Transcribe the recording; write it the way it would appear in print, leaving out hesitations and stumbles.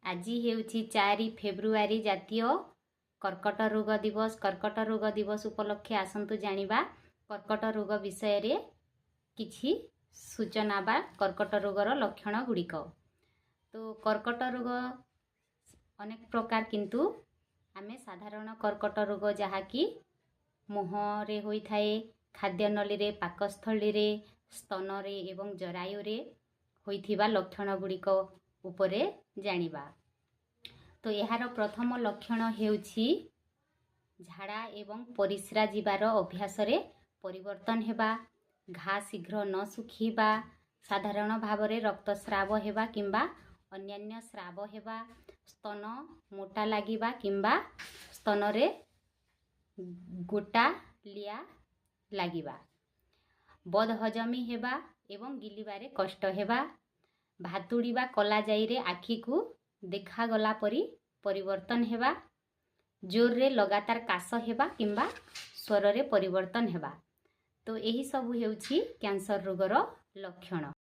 आज हेउछि 4 फेब्रुआरी जातीय कर्कट रोग दिवस। कर्कट रोग दिवस उपलक्षे आसंतु जानिबा कर्कट रोग विषय रे किछि सूचना बा कर्कट रोगर लक्षण गुड़िक। तो कर्कट रोग अनेक प्रकार, किंतु आमे साधारण कर्कट रोग जहाँकि मुहरे होई थाए, खाद्य नली रे, पाकस्थली रे, स्तन रे एवं जरायु रे होइथिबा लक्षण गुड़िक उपरे जानिबा। तो यार प्रथम लक्षण हेउछि झाड़ा एवं परिस्रा जीवार अभ्यास रे परिवर्तन हेबा, घा शीघ्र न सुखीबा, साधारण भाव रे रक्तस्राव हेबा किंबा अन्यान्य स्राव हेबा, स्तन मोटा लागिबा किंबा स्तन रे गोटा लिया लागिबा, बद हजमी हेबा एवं गिलिबारे कष्ट हेबा, भातुड़ीबा कला जाई रे आखी को देखा गला परी परिवर्तन हेबा, जोर रे लगातार काश हेबा किंबा स्वर रे परिवर्तन हेबा। तो यही सब हेउछि कैंसर रोगर लक्षण।